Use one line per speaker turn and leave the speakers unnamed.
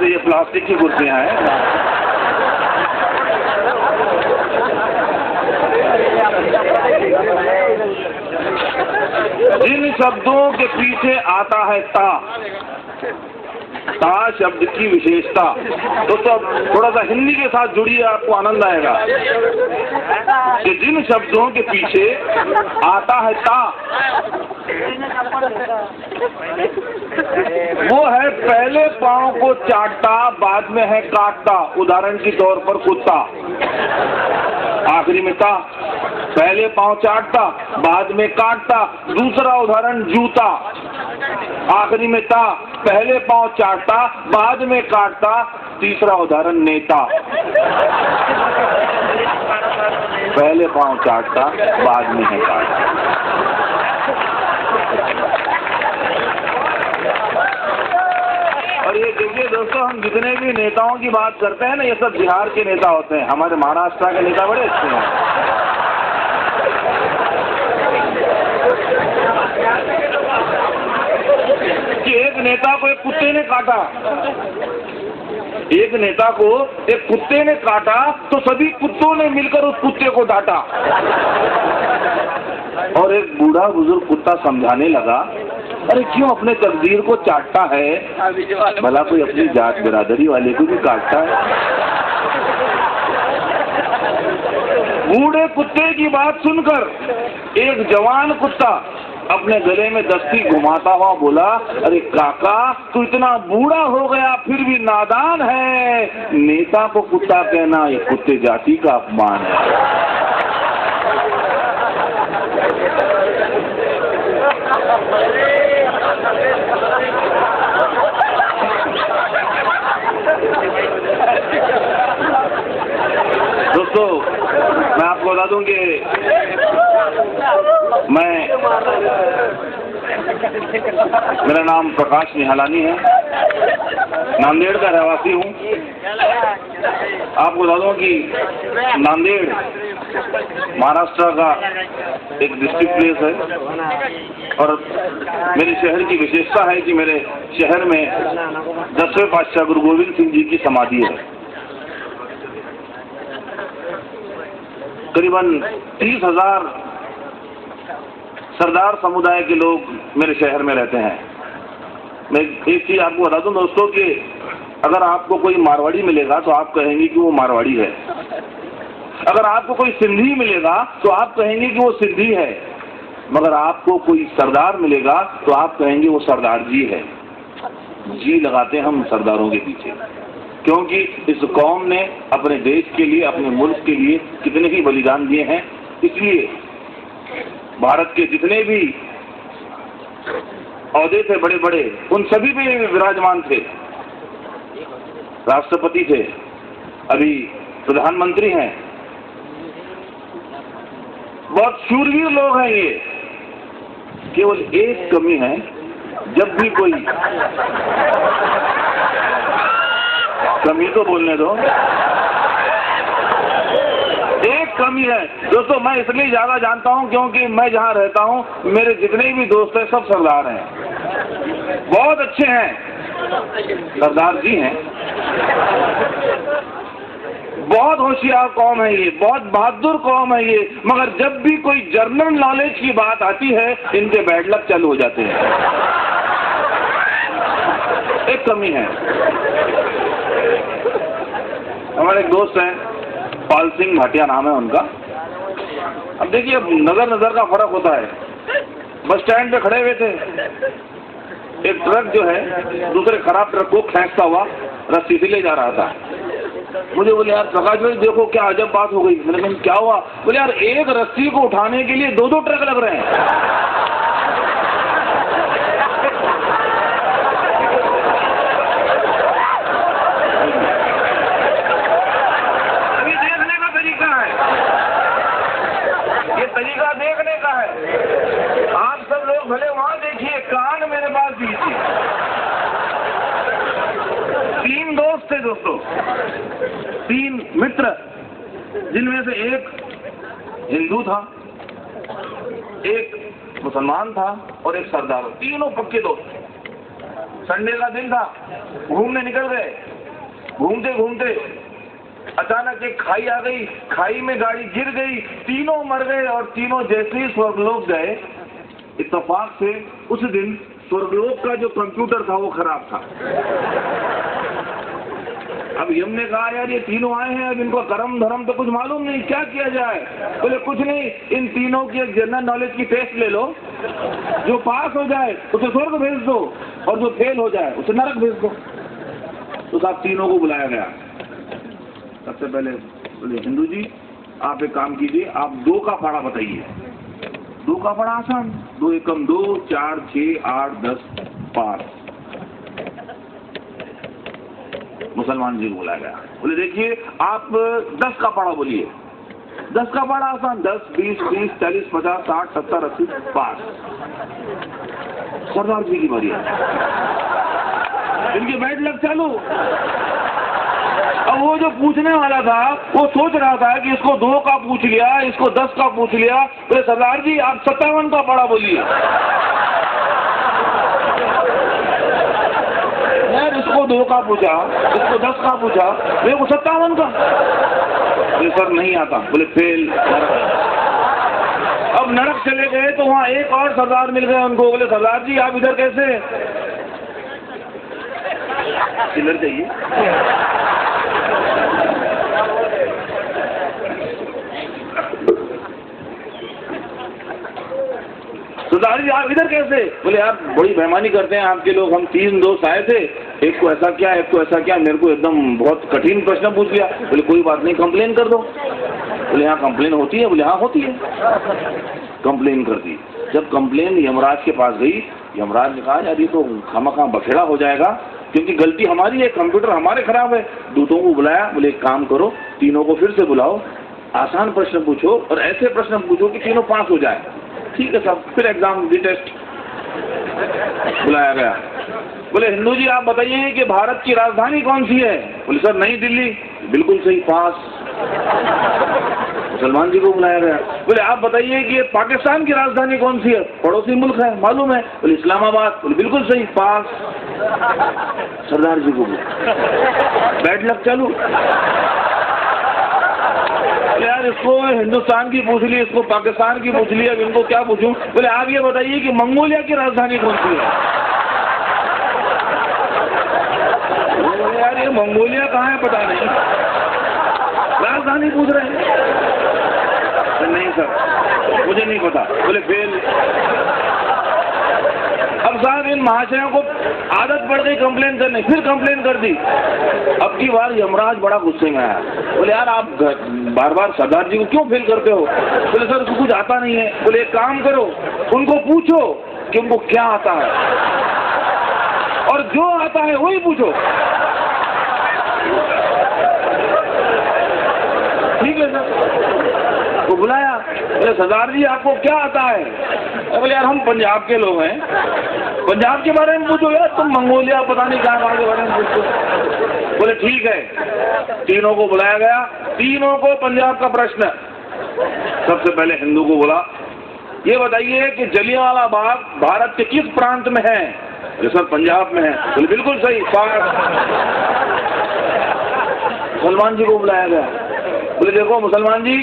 ये प्लास्टिक की कुर्सियां हैं। जिन शब्दों के पीछे आता है ता शब्द की विशेषता, तो थोड़ा सा हिंदी के साथ जुड़िए, आपको आनंद आएगा कि जिन शब्दों के पीछे आता है ता, वो है पहले पांव को चाटता बाद में है काटता। उदाहरण के तौर पर कुत्ता, आखिरी में ता, पहले पांव चाटता बाद में काटता। दूसरा उदाहरण जूता, आखिरी में ता, पहले पांव चाटता बाद में काटता। तीसरा उदाहरण नेता, पहले पांव चाटता बाद में है काटता। और ये देखिए दोस्तों, हम जितने भी नेताओं की बात करते हैं ना, ये सब बिहार के नेता होते हैं। हमारे महाराष्ट्र के नेता बड़े अच्छे हैं। कि एक नेता को एक कुत्ते ने काटा, एक नेता को एक कुत्ते ने काटा तो सभी कुत्तों ने मिलकर उस कुत्ते को डांटा। और एक बूढ़ा बुजुर्ग कुत्ता समझाने लगा, अरे क्यों अपने तकदीर को चाटता है, भला कोई अपनी जात बिरादरी वाले को भी काटता है। बूढ़े कुत्ते की बात सुनकर एक जवान कुत्ता अपने गले में दस्ती घुमाता हुआ बोला, अरे काका तू इतना बूढ़ा हो गया फिर भी नादान है, नेता को कुत्ता कहना ये कुत्ते जाति का अपमान है। दोस्तों, मैं आपको बता दूं कि मेरा नाम प्रकाश निहालानी है, नांदेड़ का रहवासी हूँ। आपको बता दूं कि नांदेड़ महाराष्ट्र का एक डिस्ट्रिक्ट प्लेस है और मेरे शहर की विशेषता है कि मेरे शहर में 10वें पातशाह गुरु गोविंद सिंह जी की समाधि है। करीबन 30,000 सरदार समुदाय के लोग मेरे शहर में रहते हैं। मैं एक चीज आपको बता दूं दोस्तों कि अगर आपको कोई मारवाड़ी मिलेगा तो आप कहेंगे कि वो मारवाड़ी है, अगर आपको कोई सिंधी मिलेगा तो आप कहेंगे कि वो सिंधी है, मगर आपको कोई सरदार मिलेगा तो आप कहेंगे वो सरदार जी है। जी लगाते हम सरदारों के पीछे, क्योंकि इस कौम ने अपने देश के लिए, अपने मुल्क के लिए कितने ही बलिदान दिए हैं। इसलिए भारत के जितने भी औहदे थे बड़े बड़े, उन सभी पे विराजमान थे। राष्ट्रपति थे, अभी प्रधानमंत्री हैं, बहुत शूरवीर लोग हैं ये। केवल एक कमी है, जब भी कोई कमी तो बोलने दो, एक कमी है दोस्तों। मैं इसलिए ज्यादा जानता हूं क्योंकि मैं जहां रहता हूं मेरे जितने भी दोस्त हैं सब सरदार हैं, बहुत अच्छे हैं, सरदार जी हैं। बहुत होशियार कौम है ये, बहुत बहादुर कौम है ये, मगर जब भी कोई जनरल नॉलेज की बात आती है इनके बैड लक चालू हो जाते हैं। एक कमी है। हमारे एक दोस्त हैं, पाल सिंह भाटिया नाम है उनका। अब देखिए, अब नजर का फर्क होता है। बस स्टैंड पे खड़े हुए थे, एक ट्रक जो है दूसरे खराब ट्रक को खींचता हुआ रस्सी से ले जा रहा था। मुझे बोले, यार प्रकाश भाई देखो क्या अजब बात हो गई। मैंने कहा क्या हुआ? बोले, यार एक रस्सी को उठाने के लिए 2-2 ट्रक लग रहे हैं। अभी देखने का तरीका है, ये तरीका देखने का है। आप सब लोग भले वहां देखिए, कान मेरे पास दीजिए। 3 दोस्त थे दोस्तों, 3 मित्र, जिनमें से एक हिंदू था, एक मुसलमान था और एक सरदार। तीनों पक्के दोस्त। संडे का दिन था, घूमने निकल गए। घूमते घूमते अचानक एक खाई आ गई, खाई में गाड़ी गिर गई, तीनों मर गए और तीनों जैसे ही स्वर्गलोक गए, इत्तेफाक से उस दिन स्वर्गलोक का जो कंप्यूटर था वो खराब था। अब यम ने कहा यार ये तीनों आए हैं, अब इनको कर्म धर्म तो कुछ मालूम नहीं, क्या किया जाए? बोले कुछ नहीं, इन तीनों की एक जनरल नॉलेज की टेस्ट ले लो, जो पास हो जाए उसे स्वर्ग भेज दो और जो फेल हो जाए उसे नरक भेज दो। तो साहब तीनों को बुलाया गया। सबसे पहले बोले हिंदू जी आप एक काम कीजिए, आप 2 का फाड़ा बताइए। 2 का फाड़ा आसान, 2 एकम 2, 4 6 8 10 5। मुसलमान जी को बुलाया गया। बोले देखिए आप 10 का फाड़ा बोलिए। 10 का फाड़ा आसान, 10 20 30 40 50 60 70 80 5। सरदार जी की बारी है, इनकी बैड लक चालू। अब वो जो पूछने वाला था वो सोच रहा था कि इसको 2 का पूछ लिया, इसको 10 का पूछ लिया। बोले सरदार जी आप 57 का फाड़ा बोलिए। यार इसको 2 का पूछा, इसको 10 का पूछा, मेरे को 57 का। बोले सर नहीं आता। बोले फेल। अब नरक चले गए तो वहाँ एक और सरदार मिल गए उनको। बोले सरदार जी आप इधर कैसे? इधर चाहिए। सरदार जी आप इधर कैसे? बोले यार बड़ी बेईमानी करते हैं आपके लोग, हम 3 दोस्त आए थे, एक को ऐसा क्या एक को ऐसा क्या, मेरे को एकदम बहुत कठिन प्रश्न पूछ लिया। बोले कोई बात नहीं कंप्लेन कर दो। बोले हाँ कंप्लेन होती है? बोले हाँ होती है। कंप्लेन कर दी। जब कंप्लेन यमराज के पास गई, यमराज ने कहा यार ये तो खामखा बखेड़ा हो जाएगा क्योंकि गलती हमारी है, कंप्यूटर हमारे खराब है। दूतों को बुलाया, बोले एक काम करो तीनों को फिर से बुलाओ, आसान प्रश्न पूछो और ऐसे प्रश्न पूछो कि तीनों पास हो जाए। ठीक है साहब, फिर एग्जाम दी टेस्ट। बुलाया गया। बोले हिंदू जी आप बताइए कि भारत की राजधानी कौन सी है? बोले सर नई दिल्ली। बिल्कुल सही, पास। मुसलमान जी को बुलाया गया। बोले आप बताइए कि पाकिस्तान की राजधानी कौन सी है? पड़ोसी मुल्क है, मालूम है। बोले इस्लामाबाद। बोले बिल्कुल सही, पास। सरदार जी को बैड लक चालू। यार इसको हिंदुस्तान की पूछ ली, इसको पाकिस्तान की पूछ ली, अब इनको क्या पूछूं? बोले आप ये बताइए कि मंगोलिया की राजधानी कौन सी है? बोले यार ये मंगोलिया कहाँ है पता नहीं, राजधानी पूछ रहे हैं। नहीं सर मुझे नहीं पता। बोले फेल। अब साहब इन महाशयों को आदत पड़ गई कंप्लेन करने, फिर कंप्लेन कर दी। अब की बार यमराज बड़ा गुस्से में आया। बोले यार आप बार बार सरदार जी को क्यों फेल करते हो? बोले सर उसको कुछ आता नहीं है। बोले एक काम करो उनको पूछो कि उनको क्या आता है और जो आता है वही पूछो। ठीक है सर। वो बुलाया। बोले सरदार जी आपको क्या आता है? बोले यार हम पंजाब के लोग हैं, पंजाब के बारे में पूछो यार, तुम मंगोलिया पता नहीं कहाँ के बारे में पूछो। बोले ठीक है। तीनों को बुलाया गया, तीनों को पंजाब का प्रश्न। सबसे पहले हिंदू को बोला ये बताइए कि जलियांवाला बाग भारत के किस प्रांत में है? बोले सर पंजाब में है। बोले बिल्कुल सही, पास। मुसलमान जी को बुलाया गया। बोले देखो मुसलमान जी